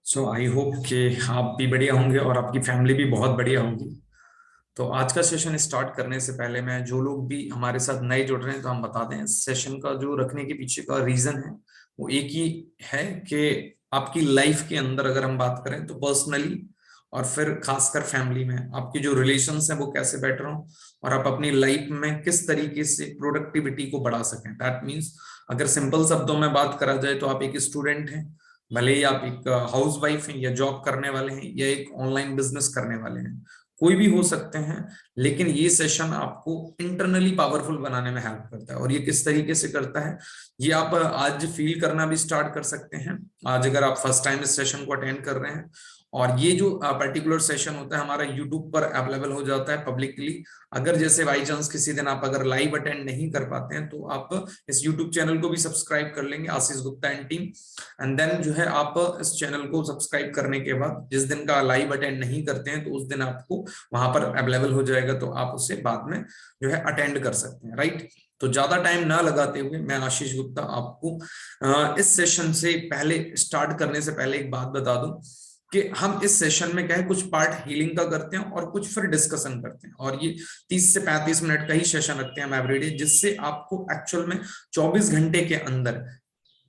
So I hope कि आप भी बढ़िया होंगे और आपकी फैमिली भी बहुत बढ़िया होगी। तो आज का सेशन स्टार्ट करने से पहले मैं जो लोग भी हमारे साथ नए जुड़ रहे हैं तो हम बता दें, इस सेशन का जो रखने के पीछे का रीजन है वो एक ही है कि आपकी लाइफ के अंदर अगर हम बात करें तो पर्सनली और फिर खासकर फैमिली में आपके जो रिलेशंस हैं वो कैसे बेटर हों और आप अपनी लाइफ में किस तरीके से प्रोडक्टिविटी को बढ़ा सकें। दैट मीन्स अगर सिंपल शब्दों में बात करा जाए तो आप एक स्टूडेंट हैं, भले ही आप एक हाउस वाइफ हैं या जॉब करने वाले हैं या एक ऑनलाइन बिजनेस करने वाले हैं, कोई भी हो सकते हैं। लेकिन ये सेशन आपको इंटरनली पावरफुल बनाने में हेल्प करता है। और ये किस तरीके से करता है ये आप आज फील करना भी स्टार्ट कर सकते हैं। आज अगर आप फर्स्ट टाइम इस सेशन को अटेंड कर रहे हैं और ये जो पर्टिकुलर सेशन होता है हमारा यूट्यूब पर अवेलेबल हो जाता है पब्लिकली। अगर जैसे बाई चांस किसी दिन आप अगर लाइव अटेंड नहीं कर पाते हैं तो आप इस यूट्यूब चैनल को भी सब्सक्राइब कर लेंगे, Ashish Gupta and team. And then जो है आप इस चैनल को सब्सक्राइब करने के बाद जिस दिन का लाइव अटेंड नहीं करते हैं तो उस दिन आपको वहां पर अवेलेबल हो जाएगा, तो आप उसे बाद में जो है अटेंड कर सकते हैं। राइट, तो ज्यादा टाइम ना लगाते हुए मैं आशीष गुप्ता आपको इस सेशन से पहले स्टार्ट करने से पहले एक बात बता दूं कि हम इस सेशन में क्या है, कुछ पार्ट हीलिंग का करते हैं और कुछ फिर डिस्कशन करते हैं। और ये 30 से 35 मिनट का ही सेशन रखते हैं हम एवरीडे, जिससे आपको एक्चुअल में 24 घंटे के अंदर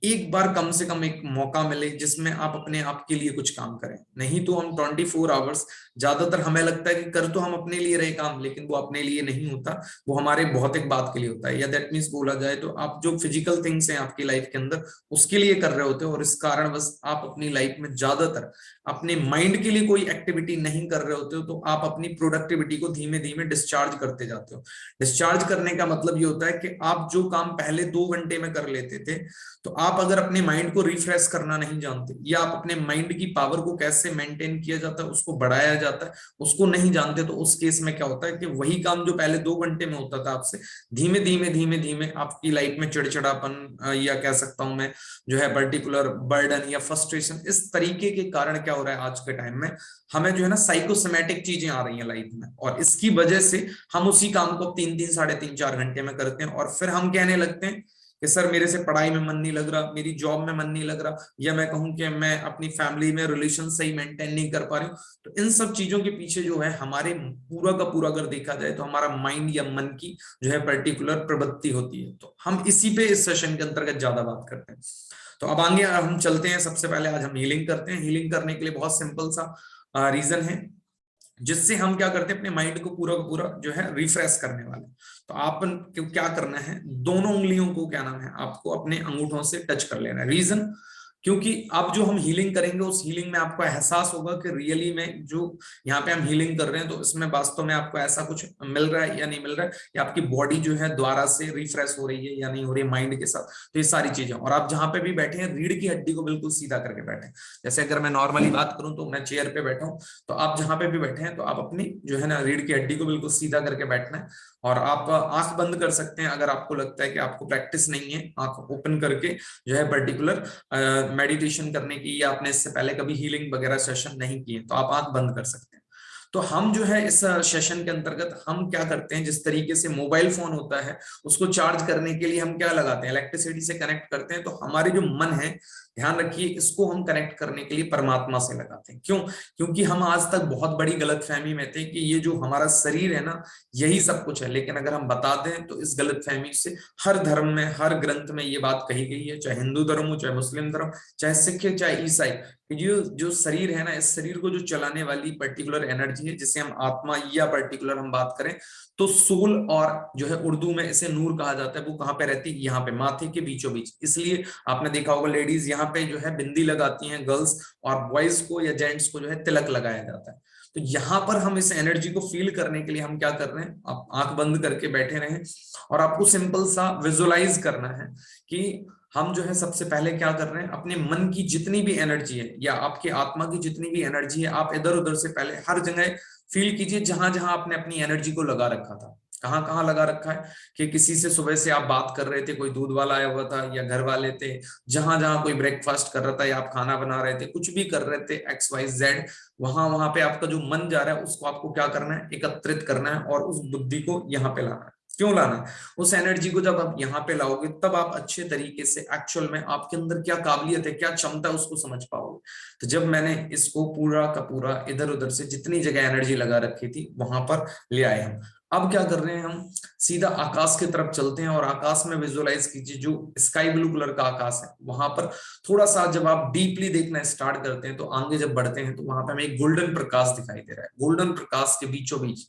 एक बार कम से कम एक मौका मिले जिसमें आप अपने आप के लिए कुछ काम करें। नहीं तो हम 24 आवर्स, ज्यादातर हमें लगता है कि कर तो हम अपने लिए रहे काम, लेकिन वो अपने लिए नहीं होता, वो हमारे भौतिक बात के लिए होता है। या दैट मीन्स बोला जाए तो आप जो फिजिकल थिंग्स हैं आपकी लाइफ के अंदर उसके लिए कर रहे होते हो, और इस कारण बस आप अपनी लाइफ में ज्यादातर अपने माइंड के लिए कोई एक्टिविटी नहीं कर रहे होते हो, तो आप अपनी प्रोडक्टिविटी को धीमे धीमे डिस्चार्ज करते जाते हो। डिस्चार्ज करने का मतलब ये होता है कि आप जो काम पहले 2 घंटे में कर लेते थे, तो आप अगर अपने माइंड को रिफ्रेश करना नहीं जानते या आप अपने माइंड की पावर को कैसे मेंटेन किया जाता है, उसको बढ़ाया जाता है, उसको नहीं जानते, तो उस केस में क्या होता है कि वही काम जो पहले 2 घंटे में होता था आपसे, धीमे धीमे धीमे धीमे आपकी लाइफ में चिड़चिड़ापन या कह सकता हूं मैं जो है पर्टिकुलर बर्डन या फ्रस्ट्रेशन, इस तरीके के कारण क्या हो रहा है आज के टाइम में हमें जो है ना साइकोसोमैटिक चीजें आ रही हैं लाइफ में। और इसकी वजह से हम उसी काम को 3-3 3.5 4 घंटे में करते हैं, और फिर हम कहने लगते हैं कि सर मेरे से पढ़ाई में मन नहीं लग रहा, मेरी जॉब में मन नहीं लग रहा, या मैं कहूं कि मैं अपनी फैमिली में रिलेशन सही मेंटेन नहीं कर पा रही हूँ। तो इन सब चीजों के पीछे जो है हमारे पूरा का पूरा अगर देखा जाए तो हमारा माइंड या मन की जो है पर्टिकुलर प्रवृत्ति होती है। तो हम इसी पे इस सेशन के अंतर्गत ज्यादा बात करते हैं। तो अब आगे हम चलते हैं। सबसे पहले आज हम हीलिंग करते हैं। हीलिंग करने के लिए बहुत सिंपल सा रीजन है जिससे हम क्या करते हैं, अपने माइंड को पूरा का पूरा जो है रिफ्रेश करने वाले। तो आप क्या करना है, दोनों उंगलियों को क्या नाम है आपको अपने अंगूठों से टच कर लेना है। रीजन, क्योंकि अब जो हम हीलिंग करेंगे उस हीलिंग में आपको एहसास होगा कि रियली में जो यहाँ पे हम हीलिंग कर रहे हैं तो इसमें वास्तव में आपको ऐसा कुछ मिल रहा है या नहीं मिल रहा है, या आपकी बॉडी जो है दोबारा से रिफ्रेश हो रही है या नहीं हो रही है माइंड के साथ। तो ये सारी चीजें, और आप जहां पे भी बैठे हैं रीढ़ की हड्डी को बिल्कुल सीधा करके बैठे। जैसे अगर मैं नॉर्मली बात करूं तो मैं चेयर पे बैठा हूं, तो आप जहां पे भी बैठे हैं तो आप अपनी जो है ना रीढ़ की हड्डी को बिल्कुल सीधा करके बैठना है। और आप आंख बंद कर सकते हैं अगर आपको लगता है कि आपको प्रैक्टिस नहीं है आंख ओपन करके जो है पर्टिकुलर मेडिटेशन करने की, या आपने इससे पहले कभी हीलिंग वगैरह सेशन नहीं किए तो आप आंख बंद कर सकते हैं। तो हम जो है इस सेशन के अंतर्गत हम क्या करते हैं, जिस तरीके से मोबाइल फोन होता है उसको चार्ज करने के लिए हम क्या लगाते हैं, इलेक्ट्रिसिटी से कनेक्ट करते हैं। तो हमारे जो मन है, ध्यान रखिए, इसको हम कनेक्ट करने के लिए परमात्मा से लगाते हैं। क्यों? क्योंकि हम आज तक बहुत बड़ी गलतफहमी में थे कि ये जो हमारा शरीर है ना यही सब कुछ है। लेकिन अगर हम बता दें तो इस गलतफहमी से हर धर्म में, हर ग्रंथ में ये बात कही गई है, चाहे हिंदू धर्म हो, चाहे मुस्लिम धर्म, चाहे सिख, चाहे ईसाई, ये जो शरीर है ना, इस शरीर को जो चलाने वाली पर्टिकुलर एनर्जी है जिसे हम आत्मा या पर्टिकुलर हम बात करें तो सोल, और जो है उर्दू में इसे नूर कहा जाता है, वो कहाँ पे रहती है, यहाँ पे माथे के बीचों बीच। इसलिए आपने देखा होगा लेडीज यहाँ पे जो है बिंदी लगाती हैं गर्ल्स, और बॉयज को या जेंट्स को जो है तिलक लगाया जाता है। तो यहाँ पर हम इस एनर्जी को फील करने के लिए हम क्या कर रहे हैं, आप आंख बंद करके बैठे रहें और आपको सिंपल सा विजुअलाइज करना है कि हम जो है सबसे पहले क्या कर रहे हैं, अपने मन की जितनी भी एनर्जी है या आपके आत्मा की जितनी भी एनर्जी है, आप इधर उधर से पहले हर जगह फील कीजिए जहां जहां आपने अपनी एनर्जी को लगा रखा था। कहाँ कहाँ लगा रखा है कि किसी से सुबह से आप बात कर रहे थे, कोई दूध वाला आया हुआ था या घर वाले थे, जहां जहां कोई ब्रेकफास्ट कर रहा था या आप खाना बना रहे थे, कुछ भी कर रहे थे XYZ, वहां वहां पे आपका जो मन जा रहा है उसको आपको क्या करना है, एकत्रित करना है और उस बुद्धि को यहाँ पे लाना है। क्यों लाना है? उस एनर्जी को जब आप यहाँ पे लाओगे तब आप अच्छे तरीके से एक्चुअल में आपके अंदर क्या काबिलियत है, क्या क्षमता है उसको समझ पाओगे। तो जब मैंने इसको पूरा का पूरा इधर उधर से जितनी जगह एनर्जी लगा रखी थी वहां पर ले आए हम। अब क्या कर रहे हैं हम, सीधा आकाश की तरफ चलते हैं और आकाश में विजुअलाइज कीजिए जो स्काई ब्लू कलर का आकाश है, वहां पर थोड़ा सा जब आप डीपली देखना स्टार्ट करते हैं तो आगे जब बढ़ते हैं तो वहां पे हमें एक गोल्डन प्रकाश दिखाई दे रहा है। गोल्डन प्रकाश के बीचों बीच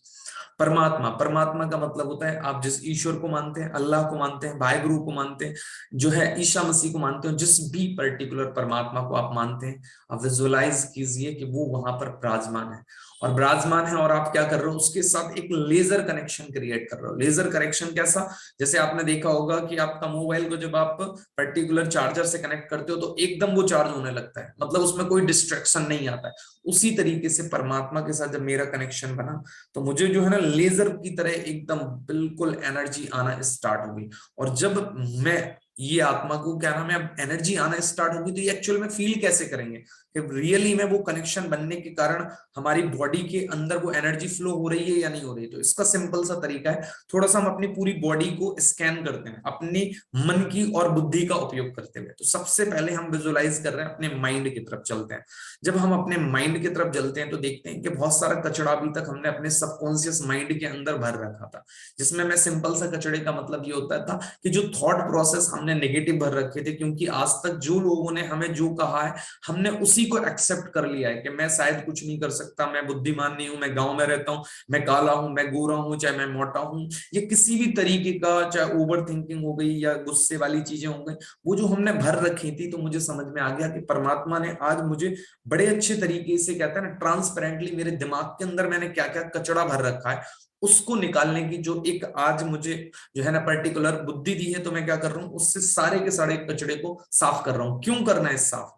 परमात्मा, परमात्मा का मतलब होता है आप जिस ईश्वर को मानते हैं, अल्लाह को मानते हैं, भाई गुरु को मानते हैं, जो है ईसा मसीह को मानते हो, जिस भी पर्टिकुलर परमात्मा को आप मानते हैं, आप विजुअलाइज कीजिए कि वो वहां पर विराजमान है और विराजमान है। और आप क्या कर रहे हो, उसके साथ एक लेजर कनेक्शन क्रिएट कर रहे हो। लेजर कनेक्शन कैसा, जैसे आपने देखा होगा कि आपका मोबाइल को जब आप पर्टिकुलर चार्जर से कनेक्ट करते हो तो एकदम वो चार्ज होने लगता है, मतलब उसमें कोई डिस्ट्रैक्शन नहीं आता है। उसी तरीके से परमात्मा के साथ जब मेरा कनेक्शन बना तो मुझे जो है ना लेजर की तरह एकदम बिल्कुल एनर्जी आना स्टार्ट हो गई। और जब मैं ये आत्मा को क्या नाम है अब एनर्जी आना स्टार्ट होगी तो ये एक्चुअल में फील कैसे करेंगे कि रियली में वो कनेक्शन बनने के कारण हमारी बॉडी के अंदर वो एनर्जी फ्लो हो रही है या नहीं हो रही है। तो इसका सिंपल सा तरीका है, थोड़ा सा हम अपनी पूरी बॉडी को स्कैन करते हैं अपनी मन की और बुद्धि का उपयोग करते हुए। तो सबसे पहले हम विजुअलाइज कर रहे हैं, अपने माइंड की तरफ चलते हैं। जब हम अपने माइंड की तरफ चलते हैं तो देखते हैं कि बहुत सारा कचरा अभी तक हमने अपने सबकॉन्शियस माइंड के अंदर भर रखा था, जिसमें मैं सिंपल सा कचड़े का मतलब ये होता था कि जो थॉट प्रोसेस हमने नेगेटिव भर रखे थे, क्योंकि आज तक जो लोगों ने हमें जो कहा है हमने उसी को एक्सेप्ट कर लिया है कि मैं शायद कुछ नहीं कर सकता, मैं बुद्धिमान नहीं हूं, मैं गांव में रहता हूं, मैं काला हूं, मैं गोरा हूं, चाहे मैं मोटा हूं, ये किसी भी तरीके का, चाहे ओवर थिंकिंग हो गई या गुस्से वाली चीजें हो गई, वो जो हमने भर रखी थी। तो मुझे समझ में आ गया कि परमात्मा ने आज मुझे बड़े अच्छे तरीके से, कहते हैं ना ट्रांसपेरेंटली, मेरे दिमाग के अंदर मैंने क्या क्या कचरा भर रखा है उसको निकालने की जो एक आज मुझे जो है ना पर्टिकुलर बुद्धि दी है। तो मैं क्या कर रहा हूं, उससे सारे के सारे कचड़े को साफ कर रहा हूं। क्यों करना है साफ,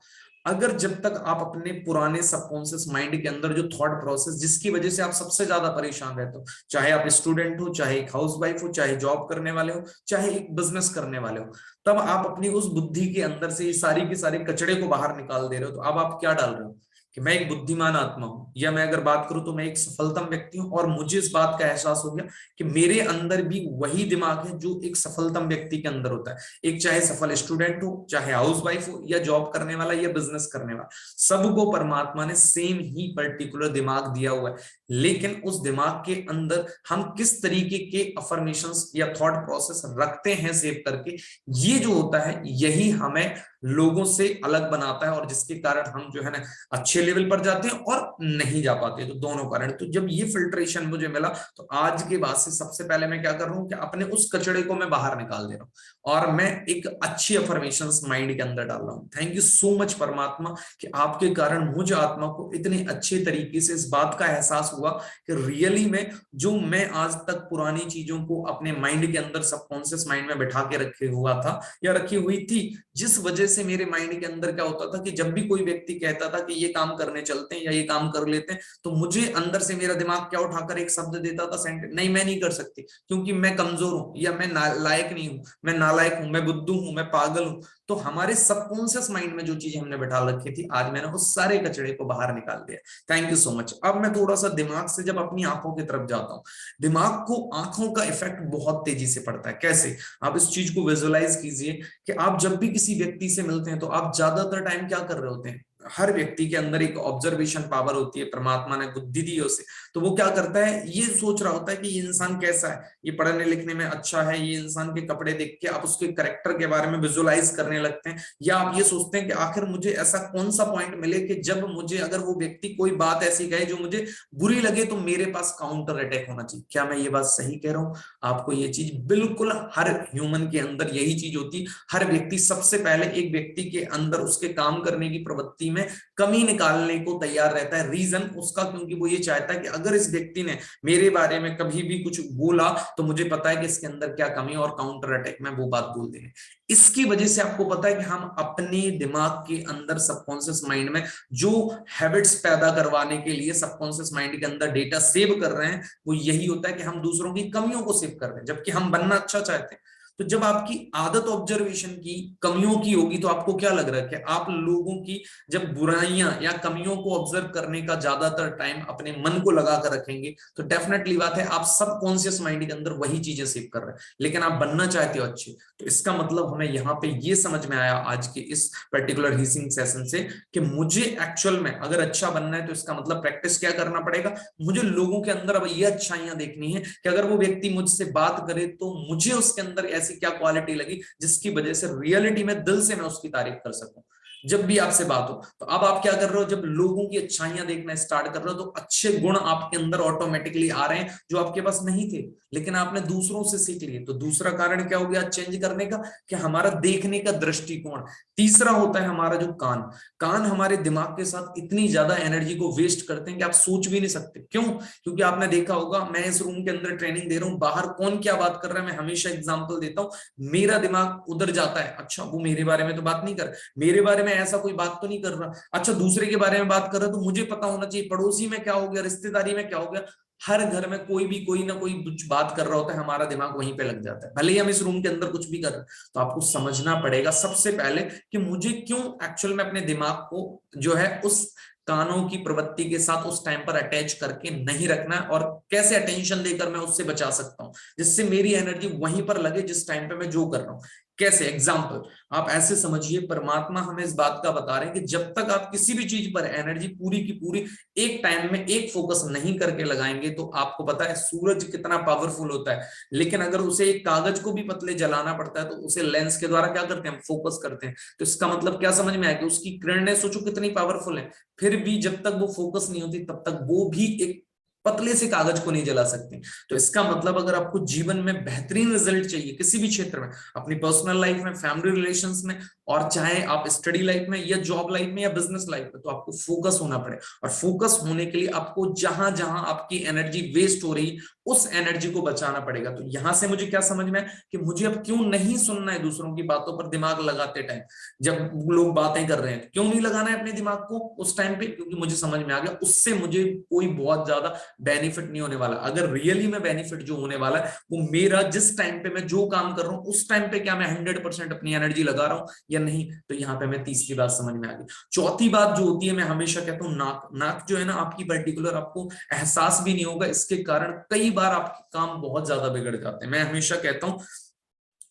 अगर जब तक आप अपने पुराने सबकॉन्शियस माइंड के अंदर जो थॉट प्रोसेस जिसकी वजह से आप सबसे ज्यादा परेशान रहते हो, चाहे आप स्टूडेंट हो, चाहे एक हाउसवाइफ हो, चाहे जॉब करने वाले हो, चाहे एक बिजनेस करने वाले हो, तब आप अपनी उस बुद्धि के अंदर से ये सारी के सारे कचड़े को बाहर निकाल दे रहे हो। तो अब आप क्या डाल रहे हो कि मैं एक बुद्धिमान आत्मा हूं, या मैं अगर बात करूं तो मैं एक सफलतम व्यक्ति हूं। और मुझे इस बात का एहसास हो गया कि मेरे अंदर भी वही दिमाग है जो एक सफलतम व्यक्ति के अंदर होता है। एक चाहे सफल स्टूडेंट हो, चाहे हाउसवाइफ हो, या जॉब करने वाला, या बिजनेस करने वाला, सबको परमात्मा ने सेम ही पर्टिकुलर दिमाग दिया हुआ है। लेकिन उस दिमाग के अंदर हम किस तरीके के अफर्मेशंस या थॉट प्रोसेस रखते हैं सेव करके, ये जो होता है यही हमें लोगों से अलग बनाता है, और जिसके कारण हम जो है ना अच्छे लेवल पर जाते हैं और नहीं जा पाते। तो दोनों कारण, तो जब ये फिल्ट्रेशन मुझे मिला तो आज के बाद से सबसे पहले मैं क्या कर रहा हूं कि अपने उस कचड़े को मैं बाहर निकाल दे रहा हूं और मैं एक अच्छी अफर्मेशंस माइंड के अंदर डाल रहा हूं। थैंक यू सो मच परमात्मा कि आपके कारण मुझे आत्मा को इतने अच्छे तरीके से इस बात का एहसास हुआ कि रियली में जो मैं आज तक पुरानी चीजों को अपने माइंड के अंदर सबकॉन्शियस माइंड में बैठा के रखे हुआ था या रखी हुई थी, जिस वजह से मेरे माइंड के अंदर क्या होता था कि जब भी कोई व्यक्ति कहता था कि ये काम करने चलते हैं या ये काम कर लेते हैं, तो मुझे अंदर से मेरा दिमाग क्या उठाकर एक शब्द देता था, सेंटेंस, नहीं मैं नहीं कर सकती क्योंकि मैं कमजोर हूं, या मैं लायक नहीं हूं, मैं नालायक हूं, मैं बुद्धू हूं, मैं पागल हूं। तो हमारे सबकॉन्शियस माइंड में जो चीजें हमने बैठा रखी थी, आज मैंने उस सारे कचड़े को बाहर निकाल दिया। Thank you so much. अब मैं थोड़ा सा दिमाग से जब अपनी आंखों की तरफ जाता हूँ, दिमाग को आंखों का इफेक्ट बहुत तेजी से पड़ता है। कैसे, आप इस चीज को विजुअलाइज कीजिए कि आप जब भी किसी व्यक्ति से मिलते हैं तो आप ज्यादातर टाइम क्या कर रहे होते हैं, हर व्यक्ति के अंदर एक ऑब्जर्वेशन पावर होती है, परमात्मा ने बुद्धि दी है उसे। तो वो क्या करता है, ये सोच रहा होता है कि ये इंसान कैसा है, ये पढ़ने लिखने में अच्छा है, ये इंसान के कपड़े देख के आप उसके कैरेक्टर के बारे में विजुअलाइज करने लगते हैं, या आप ये सोचते हैं कि आखिर मुझे ऐसा कौन सा पॉइंट मिले कि जब मुझे अगर वो व्यक्ति कोई बात ऐसी कहे जो मुझे बुरी लगे तो मेरे पास काउंटर अटैक होना चाहिए। क्या मैं ये बात सही कह रहा हूं आपको? ये चीज बिल्कुल हर ह्यूमन के अंदर यही चीज होती है। हर व्यक्ति सबसे पहले एक व्यक्ति के अंदर उसके काम करने की प्रवृत्ति में कमी निकालने को तैयार रहता है। रीजन उसका, क्योंकि वो ये चाहता है कि अगर इस व्यक्ति ने मेरे बारे में कभी भी कुछ बोला तो मुझे पता है कि इसके अंदर क्या कमी है और काउंटर अटैक में वो बात बोल देंगे। इसकी वजह से आपको पता है कि हम अपने दिमाग के अंदर सबकॉन्शियस माइंड में जो हैबिट्स पैदा करवाने के लिए सबकॉन्शियस माइंड के अंदर डेटा सेव कर रहे हैं, वो यही होता है कि हम दूसरों की कमियों को सेव कर रहे हैं, जबकि हम बनना अच्छा चाहते हैं। तो जब आपकी आदत ऑब्जर्वेशन की कमियों की होगी तो आपको क्या लग रहा है कि आप लोगों की जब बुराइयां या कमियों को ऑब्जर्व करने का ज्यादातर टाइम अपने मन को लगा कर रखेंगे तो डेफिनेटली बात है आप सबकॉन्शियस माइंड के अंदर वही चीजें सेव कर रहे हैं, लेकिन आप बनना चाहते हो अच्छे। तो इसका मतलब हमें यहाँ पे ये समझ में आया आज के इस पर्टिकुलर हीसिंग सेशन से कि मुझे एक्चुअल में अगर अच्छा बनना है तो इसका मतलब प्रैक्टिस क्या करना पड़ेगा, मुझे लोगों के अंदर अब ये अच्छाइयां देखनी है कि अगर वो व्यक्ति मुझसे बात करे तो मुझे उसके अंदर ऐसी क्या क्वालिटी लगी जिसकी वजह से रियलिटी में दिल से मैं उसकी तारीफ कर सकूं जब भी आपसे बात हो। तो अब आप क्या कर रहे हो, जब लोगों की अच्छाइयां देखना स्टार्ट कर रहे हो तो अच्छे गुण आपके अंदर ऑटोमेटिकली आ रहे हैं जो आपके पास नहीं थे, लेकिन आपने दूसरों से सीख लिए। तो दूसरा कारण क्या हो गया चेंज करने का, कि हमारा देखने का दृष्टिकोण। तीसरा होता है हमारा जो कान। कान हमारे दिमाग के साथ इतनी ज्यादा एनर्जी को वेस्ट करते हैं कि आप सोच भी नहीं सकते। क्यों? क्योंकि आपने देखा होगा, मैं इस रूम के अंदर ट्रेनिंग दे रहा हूं, बाहर कौन क्या बात कर रहा है मैं हमेशा एग्जांपल देता हूं, मेरा दिमाग उधर जाता है, अच्छा वो मेरे बारे में तो बात नहीं कर, मेरे बारे में ऐसा कोई बात तो नहीं कर रहा, अच्छा दूसरे के बारे में बात कर रहा तो मुझे पता होना चाहिए पड़ोसी में क्या हो गया, रिश्तेदारी में क्या हो गया। हर घर में कोई ना कोई कुछ बात कर रहा होता है, हमारा दिमाग वहीं पे लग जाता है, भले ही हम इस रूम के अंदर कुछ भी कर रहे हैं। तो आपको समझना पड़ेगा सबसे पहले कि मुझे क्यों एक्चुअल में अपने दिमाग को जो है उस कानों की प्रवृत्ति के साथ उस टाइम पर अटैच करके नहीं रखना है, और कैसे अटेंशन देकर मैं उससे बचा सकता हूं जिससे मेरी एनर्जी वहीं पर लगे जिस टाइम पे मैं जो कर रहा हूं। कैसे? एग्जाम्पल आप ऐसे समझिए, परमात्मा हमें इस बात का बता रहे हैं कि जब तक आप किसी भी चीज पर एनर्जी पूरी की पूरी एक टाइम में एक फोकस नहीं करके लगाएंगे, तो आपको पता है सूरज कितना पावरफुल होता है, लेकिन अगर उसे एक कागज को भी पतले जलाना पड़ता है तो उसे लेंस के द्वारा क्या करते हैं, हम फोकस करते हैं। तो इसका मतलब क्या समझ में आया कि उसकी किरणें सोचो कितनी पावरफुल है, फिर भी जब तक वो फोकस नहीं होती तब तक वो भी एक पतले से कागज को नहीं जला सकती। तो इसका मतलब अगर आपको जीवन में बेहतरीन रिजल्ट चाहिए किसी भी क्षेत्र में, अपनी पर्सनल लाइफ में, फैमिली रिलेशंस में, और चाहे आप स्टडी लाइफ में या जॉब लाइफ में या बिजनेस लाइफ में, तो आपको फोकस होना पड़े। और फोकस होने के लिए आपको जहां जहां आपकी एनर्जी वेस्ट हो रही उस एनर्जी को बचाना पड़ेगा। तो यहां से मुझे क्या समझ में है कि मुझे अब क्यों नहीं सुनना है दूसरों की बातों पर दिमाग लगाते टाइम। जब लोग बातें कर रहे हैं क्यों नहीं लगाना है अपने दिमाग को उस टाइम पे, क्योंकि मुझे समझ में आ गया उससे मुझे कोई बहुत ज्यादा बेनिफिट नहीं होने वाला। अगर रियली में बेनिफिट जो होने वाला है वो मेरा जिस टाइम पे मैं जो काम कर रहा हूं उस टाइम पे क्या मैं 100% अपनी एनर्जी लगा रहा हूं या नहीं। तो यहाँ पे मैं तीसरी बात समझ में आ गई। चौथी बात जो होती है, मैं हमेशा कहता हूँ नाक। नाक जो है ना आपकी पर्टिकुलर, आपको एहसास भी नहीं होगा, इसके कारण कई बार आपके काम बहुत ज्यादा बिगड़ जाते हैं। मैं हमेशा कहता हूँ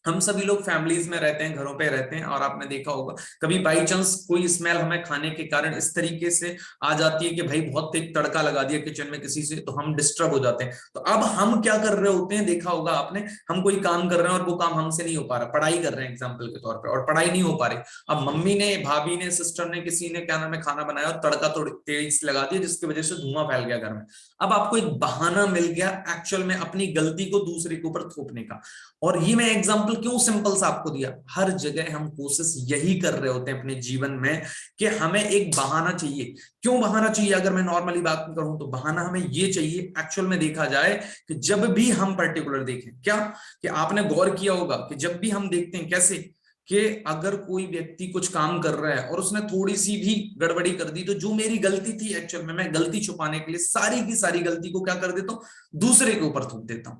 हम सभी लोग फैमिलीज में रहते हैं, घरों पे रहते हैं, और आपने देखा होगा कभी बाई चांस कोई स्मेल हमें खाने के कारण इस तरीके से आ जाती है कि भाई बहुत तेज तड़का लगा दिया किचन में किसी से, तो हम डिस्टर्ब हो जाते हैं। तो अब हम क्या कर रहे होते हैं, देखा होगा आपने, हम कोई काम कर रहे हैं और वो काम हमसे नहीं हो पा रहा, पढ़ाई कर रहे हैं एग्जाम्पल के तौर पर, और पढ़ाई नहीं हो पा रही। अब मम्मी ने, भाभी ने, सिस्टर ने, किसी ने क्या नाम है खाना बनाया और तड़का थोड़ी तेज लगा दिया जिसकी वजह से धुआं फैल गया घर में। अब आपको एक बहाना मिल गया एक्चुअल में अपनी गलती को दूसरे के ऊपर थोपने का। और ये मैं एग्जांपल क्यों सिंपल सा आपको दिया, हर जगह हम कोशिश यही कर रहे होते हैं अपने जीवन में कि हमें एक बहाना चाहिए। क्यों बहाना चाहिए? अगर मैं नॉर्मली बात करूं तो बहाना हमें ये चाहिए, एक्चुअल में देखा जाए कि जब भी हम पर्टिकुलर देखें, क्या कि आपने गौर किया होगा कि जब भी हम देखते हैं कैसे कि अगर कोई व्यक्ति कुछ काम कर रहा है और उसने थोड़ी सी भी गड़बड़ी कर दी, तो जो मेरी गलती थी एक्चुअल में, मैं गलती छुपाने के लिए सारी की सारी गलती को क्या कर देता हूं, दूसरे के ऊपर थोप देता हूं।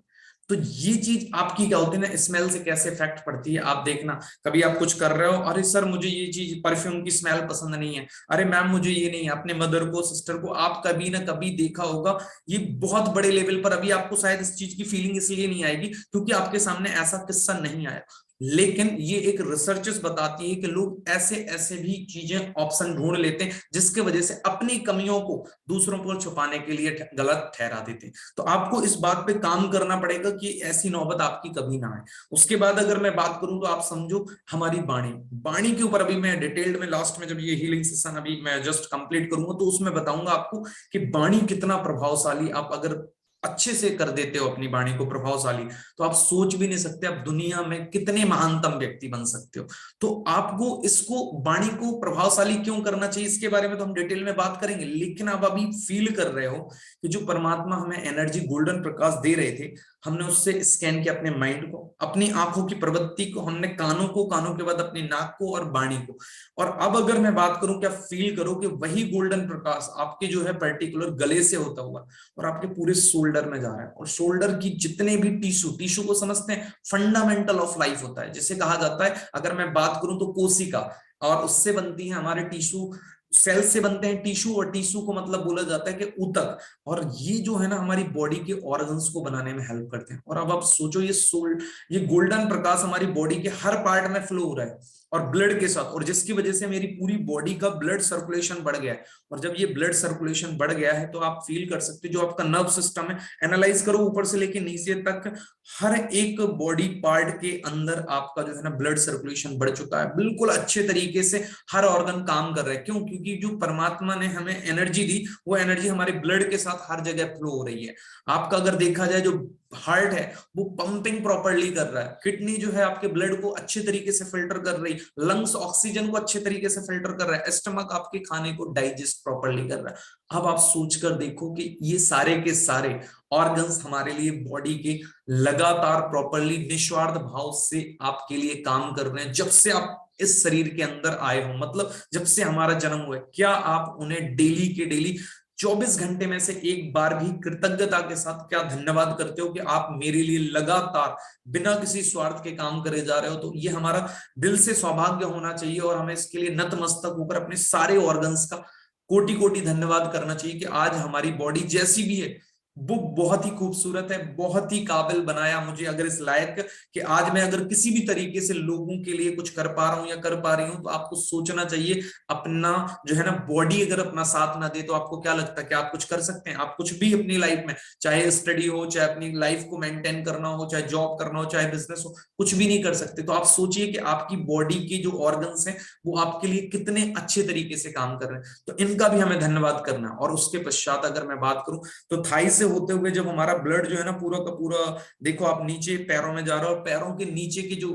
तो ये चीज आपकी क्या होती है ना, स्मेल से कैसे इफेक्ट पड़ती है आप देखना। कभी आप कुछ कर रहे हो, अरे सर मुझे ये चीज परफ्यूम की स्मेल पसंद नहीं है, अरे मैम मुझे ये नहीं है, अपने मदर को, सिस्टर को आप कभी ना कभी देखा होगा, ये बहुत बड़े लेवल पर, अभी आपको शायद इस चीज की फीलिंग इसलिए नहीं आएगी क्योंकि आपके सामने ऐसा किस्सा नहीं आया, लेकिन ये एक रिसर्चेस बताती है कि लोग ऐसे ऐसे भी चीजें ऑप्शन ढूंढ लेते हैं जिसके वजह से अपनी कमियों को दूसरों पर छुपाने के लिए गलत ठहरा देते हैं। तो आपको इस बात पे काम करना पड़ेगा कि ऐसी नौबत आपकी कभी ना आए। उसके बाद अगर मैं बात करूं तो आप समझो हमारी वाणी, वाणी के ऊपर अभी मैं डिटेल्ड में लास्ट में जब ये हीलिंग सेशन अभी मैं जस्ट कंप्लीट करूंगा तो उसमें बताऊंगा आपको कि वाणी कितना प्रभावशाली, आप अगर अच्छे से कर देते हो अपनी वाणी को प्रभावशाली, तो आप सोच भी नहीं सकते आप दुनिया में कितने महानतम व्यक्ति बन सकते हो। तो आपको इसको, वाणी को प्रभावशाली क्यों करना चाहिए इसके बारे में तो हम डिटेल में बात करेंगे, लेकिन आप अभी फील कर रहे हो कि जो परमात्मा हमें एनर्जी गोल्डन प्रकाश दे रहे थे, हमने उससे स्कैन किया अपने माइंड को, अपनी आंखों की प्रवृत्ति को, हमने कानों को, कानों के बाद अपनी नाक को और वाणी को। और अब अगर मैं बात करूं कि आप फील करो कि वही गोल्डन प्रकाश आपके जो है पर्टिकुलर गले से होता हुआ और आपके पूरे शोल्डर में जा रहा है। और शोल्डर की जितने भी टिश्यू, टिश्यू को समझते हैं, फंडामेंटल ऑफ लाइफ होता है जिसे कहा जाता है, अगर मैं बात करूं तो कोशिका, और उससे बनती है हमारे टिश्यू, सेल से बनते हैं टिश्यू, और टिश्यू को मतलब बोला जाता है कि ऊतक। और ये जो है ना हमारी बॉडी के ऑर्गन्स को बनाने में हेल्प करते हैं। और अब आप सोचो ये गोल्डन प्रकाश हमारी बॉडी के हर पार्ट में फ्लो हो रहा है और ब्लड के साथ, और जिसकी वजह से मेरी पूरी बॉडी का ब्लड सर्कुलेशन बढ़ गया है। और जब ये ब्लड सर्कुलेशन बढ़ गया है तो आप फील कर सकते हो जो आपका नर्व सिस्टम है, एनालाइज करो ऊपर से लेके नीचे तक, हर एक बॉडी पार्ट के अंदर आपका जो है ना ब्लड सर्कुलेशन बढ़ चुका है, बिल्कुल अच्छे तरीके से हर ऑर्गन काम कर रहा है। क्यों? क्योंकि जो परमात्मा ने हमें एनर्जी दी, वो एनर्जी हमारे ब्लड के साथ हर जगह फ्लो हो रही है। आपका अगर देखा जाए, जो हार्ट है वो पंपिंग प्रॉपर्ली कर रहा है, किडनी जो है आपके ब्लड को अच्छे तरीके से फिल्टर कर रही, लंग्स ऑक्सीजन को अच्छे तरीके से फिल्टर कर रहा है, स्टमक आपके खाने को डाइजेस्ट प्रॉपर्ली कर रहा है। अब आप सोचकर देखो कि ये सारे के सारे ऑर्गन्स हमारे लिए बॉडी के लगातार प्रॉपर्ली निस्वार्थ भाव से आपके लिए काम कर रहे हैं जब से आप इस शरीर के अंदर आए हो, मतलब जब से हमारा जन्म हुआ है। क्या आप उन्हें डेली के डेली 24 घंटे में से एक बार भी कृतज्ञता के साथ क्या धन्यवाद करते हो कि आप मेरे लिए लगातार बिना किसी स्वार्थ के काम करे जा रहे हो? तो ये हमारा दिल से सौभाग्य होना चाहिए और हमें इसके लिए नतमस्तक होकर अपने सारे ऑर्गन्स का कोटि कोटि धन्यवाद करना चाहिए कि आज हमारी बॉडी जैसी भी है वो बहुत ही खूबसूरत है, बहुत ही काबिल बनाया मुझे अगर इस लायक कि आज मैं अगर किसी भी तरीके से लोगों के लिए कुछ कर पा रहा हूं या कर पा रही हूं। तो आपको सोचना चाहिए, अपना जो है ना बॉडी अगर अपना साथ ना दे तो आपको क्या लगता है कि आप कुछ कर सकते हैं? आप कुछ भी अपनी लाइफ में, चाहे स्टडी हो, चाहे अपनी लाइफ को मेंटेन करना हो, चाहे जॉब करना हो, चाहे बिजनेस हो, कुछ भी नहीं कर सकते। तो आप सोचिए कि आपकी बॉडी के जो ऑर्गन्स हैं वो आपके लिए कितने अच्छे तरीके से काम कर रहे हैं। तो इनका भी हमें धन्यवाद करना है। और उसके पश्चात अगर मैं बात करूं तो थाई से होते हुए जब हमारा ब्लड जो है ना पूरा का पूरा, देखो आप नीचे पैरों में जा रहा है और पैरों के नीचे के जो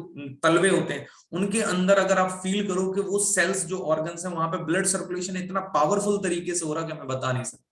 तलवे होते हैं उनके अंदर अगर आप फील करो कि वो सेल्स जो ऑर्गन्स है वहां पे ब्लड सर्कुलेशन इतना पावरफुल तरीके से हो रहा है कि मैं बता नहीं सकता।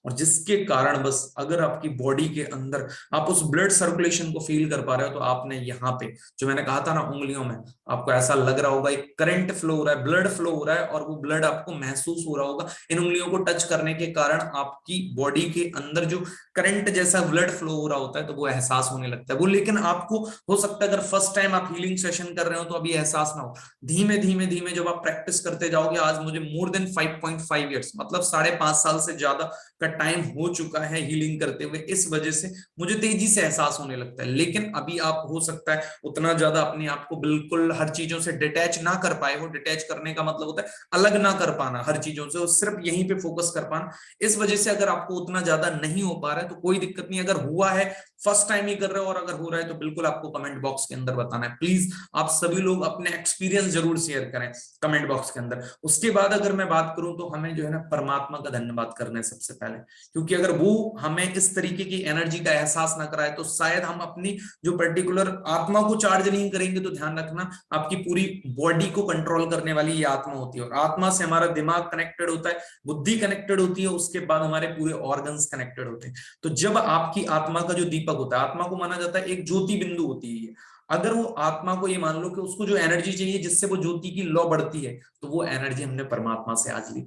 और जिसके कारण बस अगर आपकी बॉडी के अंदर आप उस ब्लड सर्कुलेशन को फील कर पा रहे हो तो आपने यहाँ पे जो मैंने कहा था ना उंगलियों में, आपको ऐसा लग रहा होगा एक करंट फ्लो हो रहा है, ब्लड फ्लो हो रहा है, और वो ब्लड आपको महसूस हो रहा होगा इन उंगलियों को टच करने के कारण। आपकी बॉडी के अंदर जो करंट जैसा ब्लड फ्लो हो रहा होता है तो वो एहसास होने लगता है वो। लेकिन आपको हो सकता है अगर फर्स्ट टाइम आप हीलिंग सेशन कर रहे हो तो अभी एहसास ना हो, धीमे धीमे धीमे जब आप प्रैक्टिस करते जाओगे, आज मुझे मोर देन 5.5 ईयर्स मतलब 5.5 साल से ज्यादा का टाइम हो चुका है हीलिंग करते हुए, इस वजह से मुझे तेजी से एहसास होने लगता है। लेकिन अभी आप हो सकता है उतना ज्यादा अपने आप को बिल्कुल हर चीजों से डिटैच ना कर पाए हो। डिटैच करने का मतलब होता है अलग ना कर पाना हर चीजों से और सिर्फ यहीं पे फोकस कर पाना। इस वजह से अगर आपको उतना ज्यादा नहीं हो पा रहा है तो कोई दिक्कत नहीं, अगर हुआ है फर्स्ट टाइम ही कर रहे हो और अगर हो रहा है तो बिल्कुल आपको कमेंट बॉक्स के अंदर बताना है। प्लीज आप सभी लोग अपने एक्सपीरियंस जरूर शेयर करें कमेंट बॉक्स के अंदर। उसके बाद अगर मैं बात करूं तो हमें जो है ना परमात्मा का धन्यवाद करना है सबसे पहले, क्योंकि अगर वो हमें इस तरीके की एनर्जी का एहसास ना कराए तो शायद हम अपनी जो पर्टिकुलर आत्मा को चार्ज नहीं करेंगे। तो ध्यान रखना आपकी पूरी बॉडी को कंट्रोल करने वाली ये आत्मा होती है और आत्मा से हमारा दिमाग कनेक्टेड होता है, बुद्धि कनेक्टेड होती है, उसके बाद हमारे पूरे ऑर्गन्स कनेक्टेड होते हैं। तो जब आपकी आत्मा का जो दीपक होता है, आत्मा को माना जाता है एक ज्योति बिंदु होती है, अगर वो आत्मा को ये मान लो कि उसको जो एनर्जी चाहिए जिससे वो ज्योति की लौ बढ़ती है तो वो एनर्जी हमने परमात्मा से आज ली।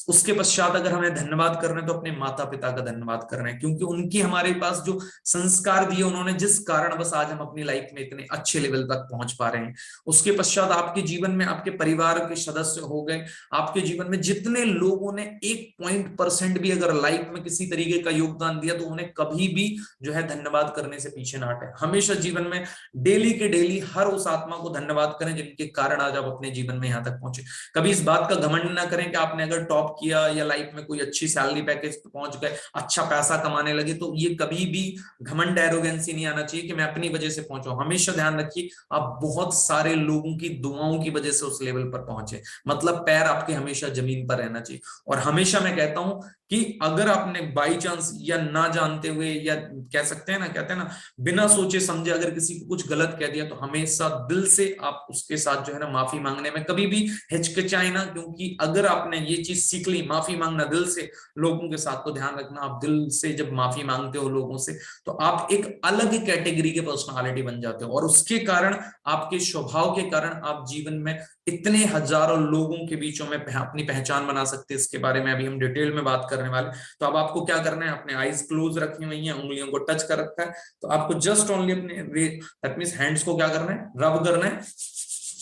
उसके पश्चात अगर हमें धन्यवाद करना है तो अपने माता पिता का धन्यवाद करना है, क्योंकि उनकी हमारे पास जो संस्कार दिए उन्होंने, जिस कारण बस आज हम अपनी लाइफ में इतने अच्छे लेवल तक पहुंच पा रहे हैं। उसके पश्चात आपके जीवन में आपके परिवार के सदस्य हो गए, आपके जीवन में जितने लोगों ने 1% भी अगर लाइफ में किसी तरीके का योगदान दिया तो उन्हें कभी भी जो है धन्यवाद करने से पीछे ना हटे। हमेशा जीवन में डेली के डेली हर उस आत्मा को धन्यवाद करें जिनके कारण आज आप अपने जीवन में यहां तक पहुंचे। कभी इस बात का घमंड ना करें कि आपने अगर टॉप किया या लाइफ में कोई अच्छी सैलरी पैकेज पे पहुंच गए, अच्छा पैसा कमाने लगे, तो ये कभी भी घमंड एरोगेंसी नहीं आना चाहिए कि मैं अपनी वजह से पहुंचा। हमेशा ध्यान रखिए आप बहुत सारे लोगों की दुआओं की वजह से उस लेवल पर पहुंचे, मतलब पैर आपके हमेशा जमीन पर रहना चाहिए। और हमेशा मैं कहता हूं कि अगर आपने बाई चांस या ना जानते हुए या कह सकते हैं ना, कहते हैं ना बिना सोचे समझे अगर किसी को कुछ गलत कह दिया तो हमेशा दिल से आप उसके साथ जो है ना माफी मांगने में कभी भी हिचकिचाए ना, क्योंकि अगर आपने ये चीज सीख ली माफी मांगना दिल से लोगों के साथ, तो ध्यान रखना आप दिल से जब माफी मांगते हो लोगों से तो आप एक अलग कैटेगरी के पर्सनालिटी बन जाते हो, और उसके कारण आपके स्वभाव के कारण आप जीवन में इतने हजारों लोगों के बीचों में अपनी पहचान बना सकते हैं। इसके बारे में अभी हम डिटेल में बात करने वाले। तो अब आपको क्या करना है, अपने आईज क्लोज रखी हुई है, उंगलियों को टच कर रखा है, तो आपको जस्ट ओनली अपने दैट मींस हैंड्स को क्या करना है, रब करना है।